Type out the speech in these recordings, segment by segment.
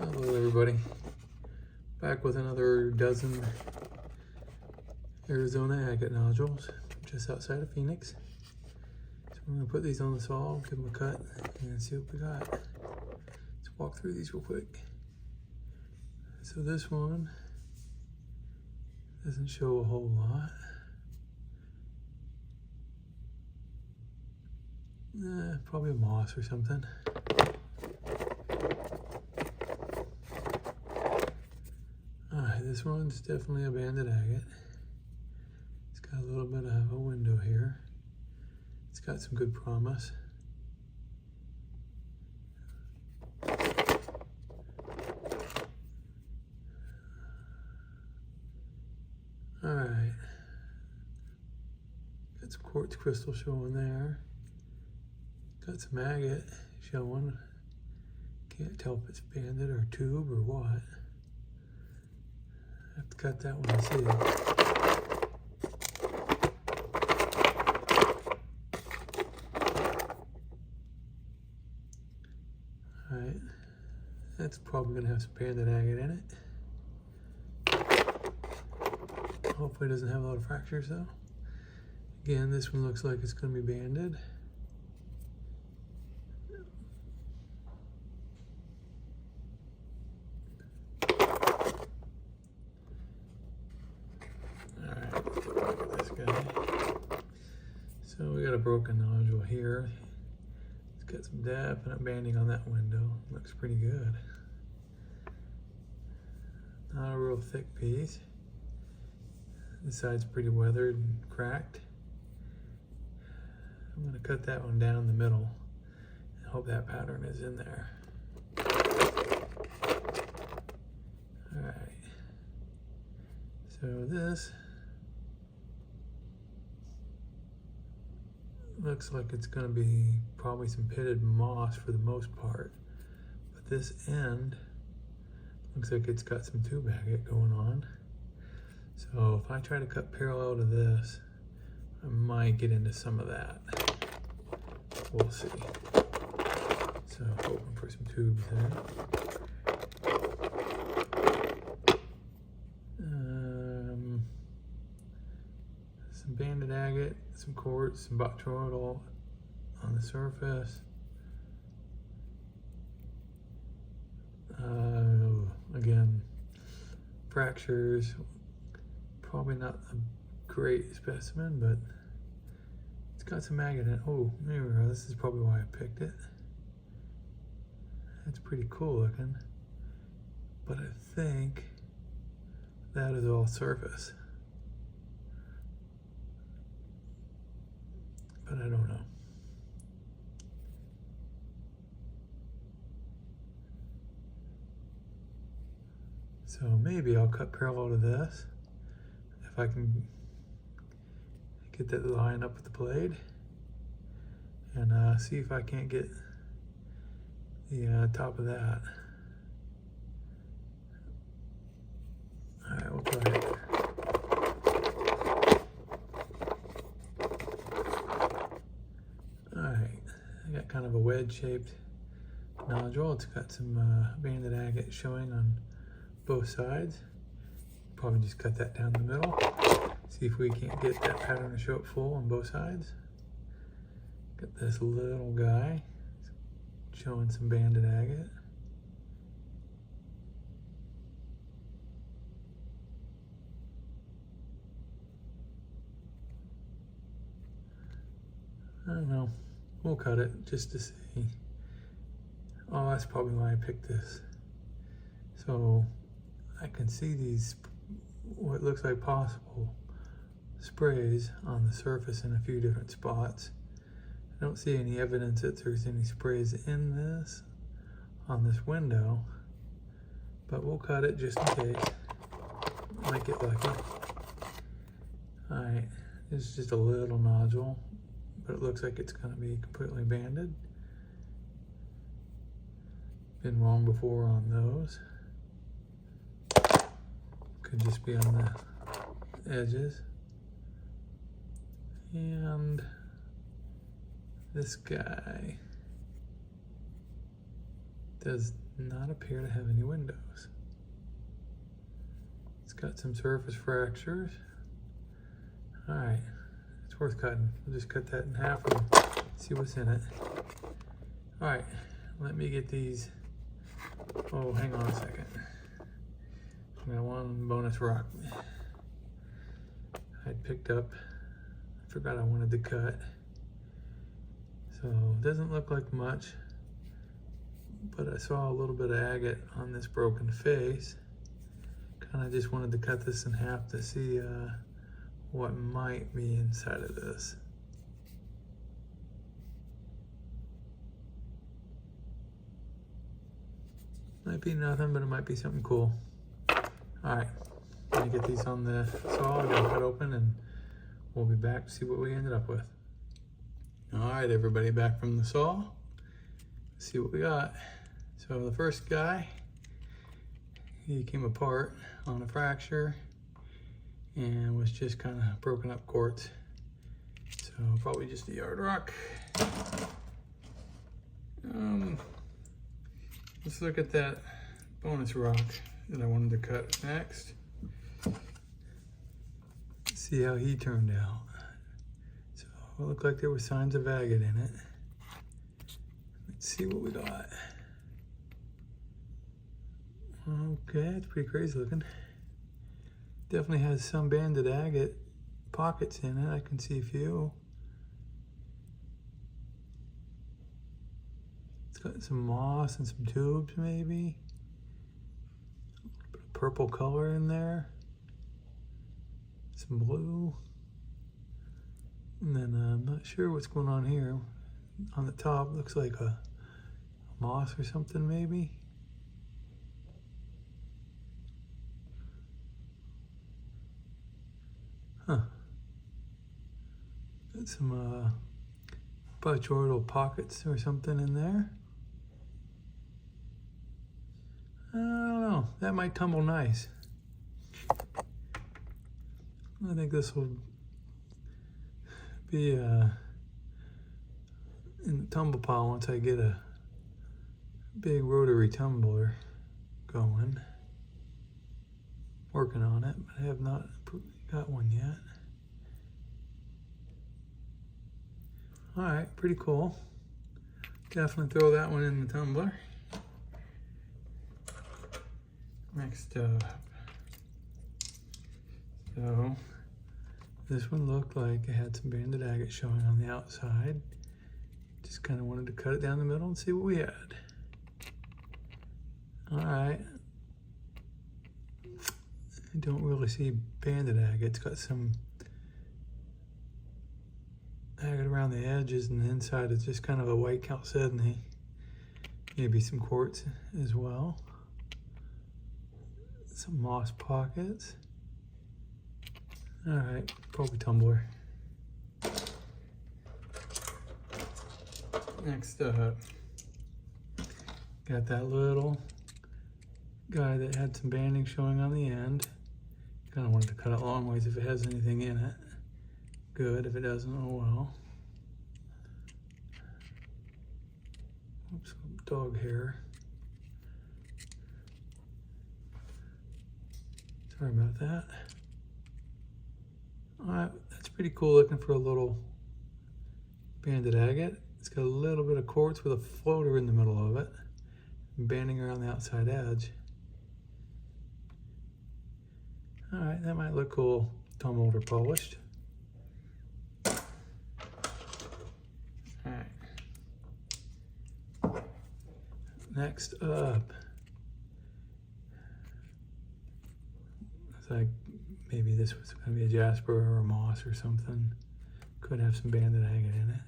Hello everybody, back with another dozen Arizona agate nodules just outside of Phoenix. So we're going to put these on the saw, give them a cut, and see what we got. Let's walk through these real quick. So this one doesn't show a whole lot. Probably a moss or something. Alright, this one's definitely a banded agate. It's got a little bit of a window here. It's got some good promise. Alright. Got some quartz crystal showing there. Got some agate showing. Can't tell if it's banded or tube or what. I have to cut that one to see. Alright, that's probably going to have some banded agate in it. Hopefully it doesn't have a lot of fractures though. Again, this one looks like it's going to be banded. So we got a broken nodule here. It's got some definite banding on that window. Looks pretty good. Not a real thick piece. This side's pretty weathered and cracked. I'm going to cut that one down the middle and hope that pattern is in there. Alright. So this looks like it's going to be probably some pitted moss for the most part, but this end looks like it's got some tube agate going on. So if I try to cut parallel to this, I might get into some of that. We'll see. So hoping for some tubes there. Some banded agate, some quartz, some botryoidal on the surface. Again, fractures, probably not a great specimen, but it's got some agate in it. Oh, there we go. This is probably why I picked it. That's pretty cool looking, but I think that is all surface. But I don't know. So maybe I'll cut parallel to this if I can get that line up with the blade, and see if I can't get the top of that. All right, we'll try it. I got kind of a wedge-shaped nodule. It's got some banded agate showing on both sides. Probably just cut that down the middle. See if we can't get that pattern to show up full on both sides. Got this little guy showing some banded agate. I don't know. We'll cut it just to see. Oh, that's probably why I picked this. So I can see these, what looks like possible sprays on the surface in a few different spots. I don't see any evidence that there's any sprays in this, on this window, but we'll cut it just in case. Might get lucky. Alright, this is just a little nodule, but it looks like it's going to be completely banded. Been wrong before on those. Could just be on the edges. And this guy does not appear to have any windows. It's got some surface fractures. All right, it's worth cutting. We'll just cut that in half and see what's in it. All right, let me get these. Oh, hang on a second. I got one bonus rock I'd picked up. I forgot I wanted to cut. So it doesn't look like much, but I saw a little bit of agate on this broken face. Kind of just wanted to cut this in half to see what might be inside of this. Might be nothing, but it might be something cool. All right, let me get these on the saw. I'm gonna cut open and we'll be back to see what we ended up with. All right, everybody, back from the saw. Let's see what we got. So the first guy, he came apart on a fracture and was just kind of broken up quartz. So probably just a yard rock. Let's look at that bonus rock that I wanted to cut next. See how he turned out. So it looked like there were signs of agate in it. Let's see what we got. Okay, it's pretty crazy looking. Definitely has some banded agate pockets in it. I can see a few. It's got some moss and some tubes maybe. A little bit of purple color in there. Some blue. And then I'm not sure what's going on here. On the top, looks like a moss or something maybe. Huh. Got some botryoidal pockets or something in there. I don't know. That might tumble nice. I think this will be in the tumble pile once I get a big rotary tumbler going. Working on it, but I have not got one yet. All right, pretty cool. Definitely throw that one in the tumbler. Next up. So this one looked like it had some banded agate showing on the outside. Just kind of wanted to cut it down the middle and see what we had. All right. I don't really see banded agate. It's got some agate around the edges, and the inside is just kind of a white chalcedony. Maybe some quartz as well. Some moss pockets. All right, probably tumbler. Next up, got that little guy that had some banding showing on the end. Kind of wanted to cut it long ways if it has anything in it. Good, if it doesn't, oh well. Oops, dog hair. Sorry about that. All right, that's pretty cool looking for a little banded agate. It's got a little bit of quartz with a floater in the middle of it, banding around the outside edge. All right, that might look cool, tumbled or polished. All right. Next up, it's like maybe this was going to be a jasper or a moss or something. Could have some banded agate in it.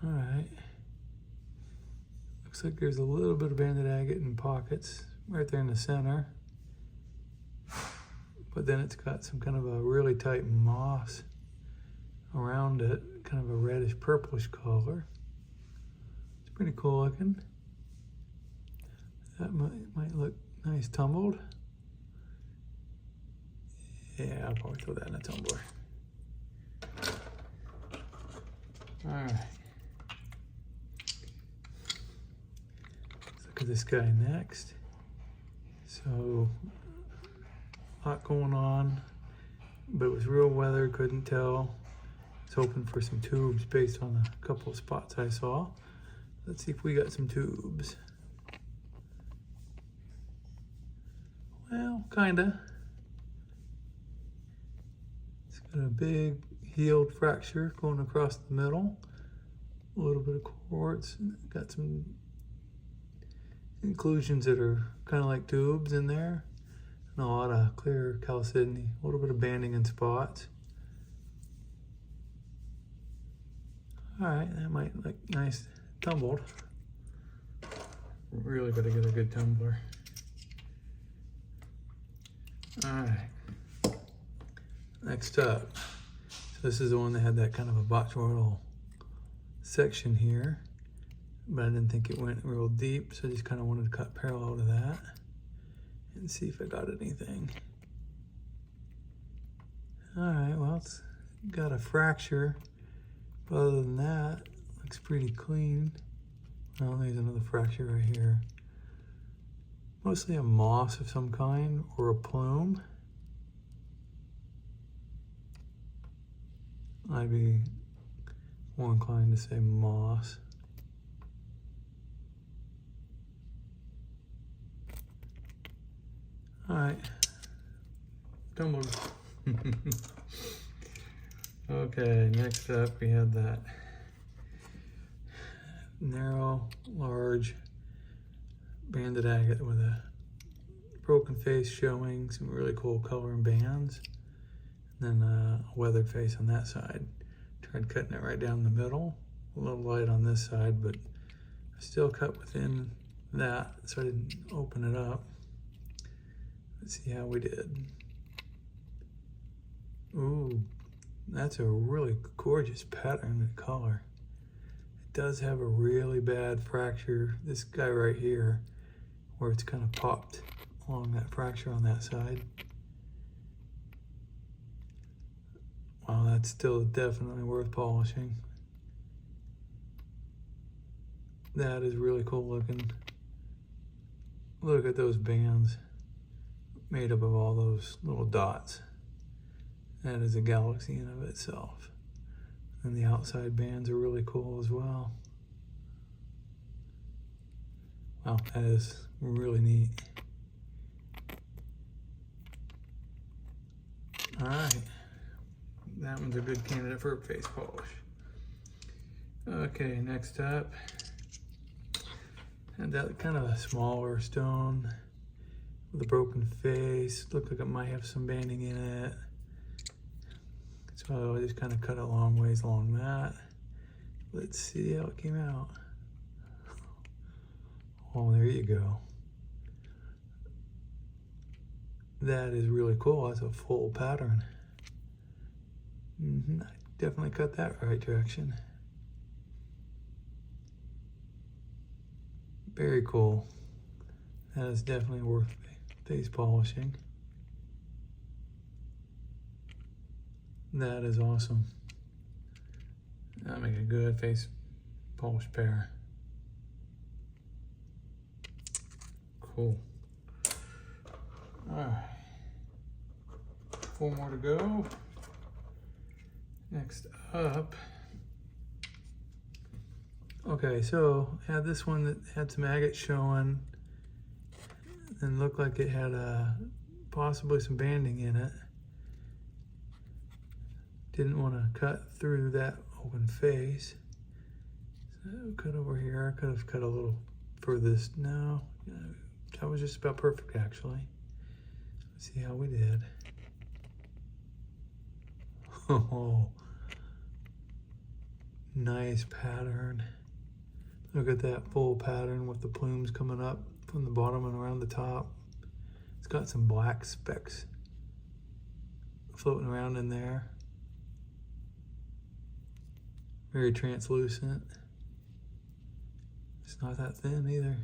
All right. Looks like there's a little bit of banded agate in pockets right there in the center. But then it's got some kind of a really tight moss around it, kind of a reddish purplish color. It's pretty cool looking. That might look nice tumbled. Yeah, I'll probably throw that in a tumbler. All right. back of this guy next. So, a lot going on, but it was real weather, couldn't tell. I was hoping for some tubes based on a couple of spots I saw. Let's see if we got some tubes. Well, kinda. It's got a big healed fracture going across the middle. A little bit of quartz. Got some inclusions that are kind of like tubes in there. And a lot of clear chalcedony. A little bit of banding in spots. Alright, that might look nice tumbled. Really gotta get a good tumbler. Alright. Next up. So this is the one that had that kind of a botryoidal section here. But I didn't think it went real deep, so I just kind of wanted to cut parallel to that and see if I got anything. Alright, well, it's got a fracture. But other than that, looks pretty clean. Oh, there's another fracture right here. Mostly a moss of some kind or a plume. I'd be more inclined to say moss. Alright. Tumbled. Okay, next up we had that narrow, large banded agate with a broken face showing some really cool color and bands. And then a weathered face on that side. Tried cutting it right down the middle. A little light on this side, but I still cut within that, so I didn't open it up. Let's see how we did. Ooh, that's a really gorgeous pattern and color. It does have a really bad fracture, this guy right here, where it's kind of popped along that fracture on that side. Wow, that's still definitely worth polishing. That is really cool looking. Look at those bands made up of all those little dots. That is a galaxy in of itself. And the outside bands are really cool as well. Wow, that is really neat. All right, that one's a good candidate for a face polish. Okay, next up, and that kind of a smaller stone with a broken face. Looked like it might have some banding in it. So I just kind of cut a long ways along that. Let's see how it came out. Oh, there you go. That is really cool. That's a full pattern. I definitely cut that right direction. Very cool. That is definitely worth face polishing. That is awesome. That'll make a good face polish pair. Cool. Alright. 4 more to go. Next up. Okay, so I had this one that had some agate showing and looked like it had possibly some banding in it. Didn't want to cut through that open face. So cut over here. I could have cut a little further. No, that was just about perfect actually. Let's see how we did. Oh, nice pattern. Look at that full pattern with the plumes coming up from the bottom and around the top. It's got some black specks floating around in there. Very translucent. It's not that thin either.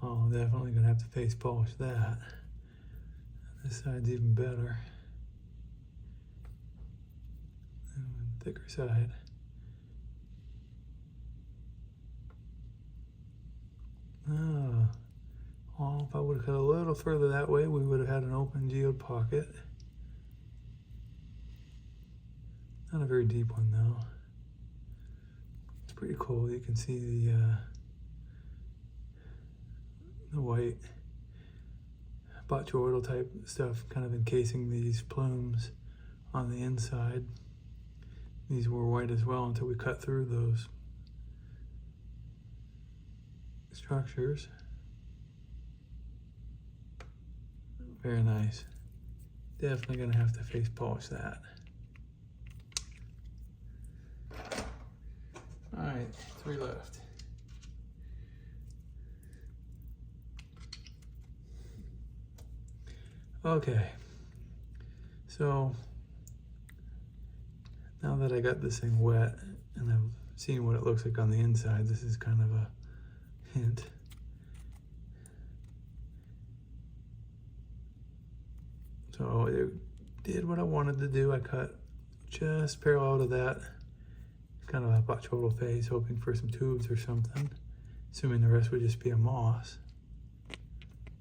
Oh, definitely gonna have to face polish that. This side's even better. thicker side. Oh, well, if I would have cut a little further that way, we would have had an open geode pocket. Not a very deep one though. It's pretty cool. You can see the white botryoidal type stuff kind of encasing these plumes on the inside. These were white as well until we cut through those structures. Very nice. Definitely gonna have to face polish that. All right, 3 left. Okay, so now that I got this thing wet and I've seen what it looks like on the inside, this is kind of a hint. So it did what I wanted to do. I cut just parallel to that. Kind of a botryoidal face, hoping for some tubes or something, assuming the rest would just be a moss.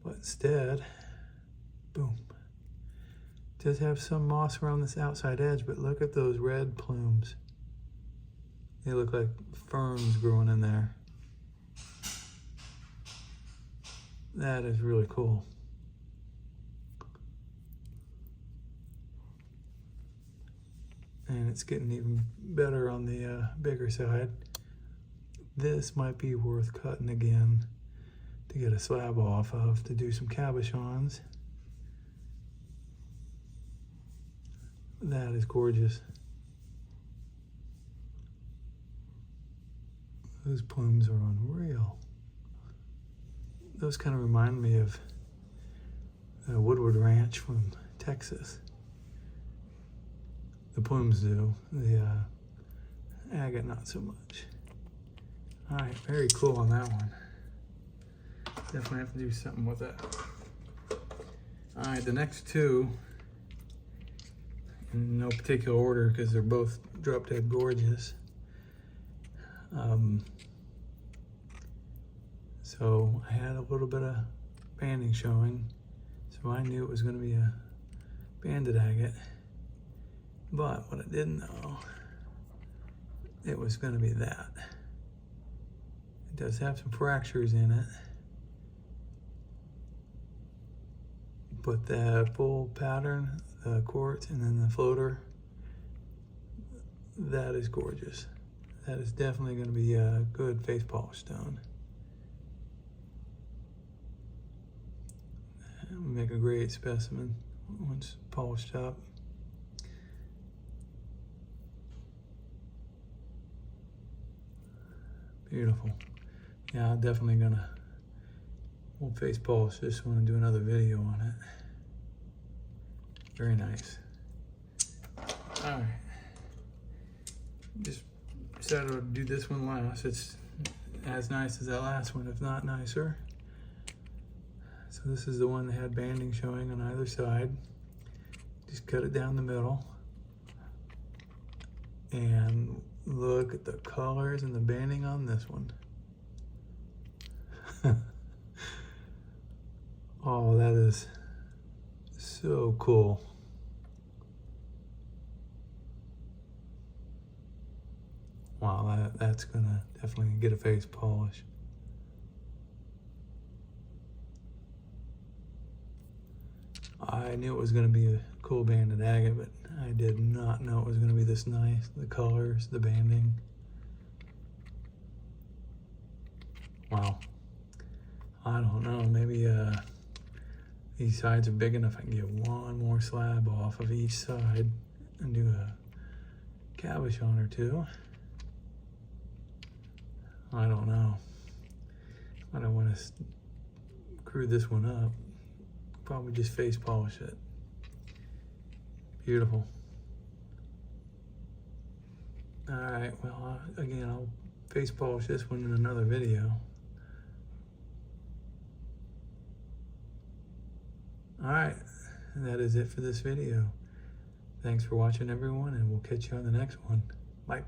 But instead, boom. It does have some moss around this outside edge, but look at those red plumes. They look like ferns growing in there. That is really cool. And it's getting even better on the bigger side. This might be worth cutting again to get a slab off of to do some cabochons. That is gorgeous. Those plumes are unreal. Those kind of remind me of the Woodward Ranch from Texas. The plumes do, the agate not so much. All right, very cool on that one. Definitely have to do something with that. All right, the next 2, in no particular order because they're both drop dead gorgeous. So I had a little bit of banding showing, so I knew it was going to be a banded agate. But what I didn't know, it was going to be that. It does have some fractures in it, but the full pattern, the quartz and then the floater, that is gorgeous. That is definitely going to be a good face polish stone. It would make a great specimen once polished up. Beautiful. Yeah, I'm definitely we'll face polish this one and do another video on it. Very nice. All right. Just decided to do this one last. It's as nice as that last one, if not nicer. So this is the one that had banding showing on either side. Just cut it down the middle. And look at the colors and the banding on this one. Oh, that is so cool. Wow, that's gonna definitely get a face polish. I knew it was gonna be a cool banded agate, but I did not know it was gonna be this nice. The colors, the banding. Wow. I don't know, maybe these sides are big enough I can get one more slab off of each side and do a cabochon or 2. I don't know. I don't want to screw this one up. Probably just face polish it. Beautiful. All right, well, again, I'll face polish this one in another video. All right, and that is it for this video. Thanks for watching, everyone, and we'll catch you on the next one. Bye.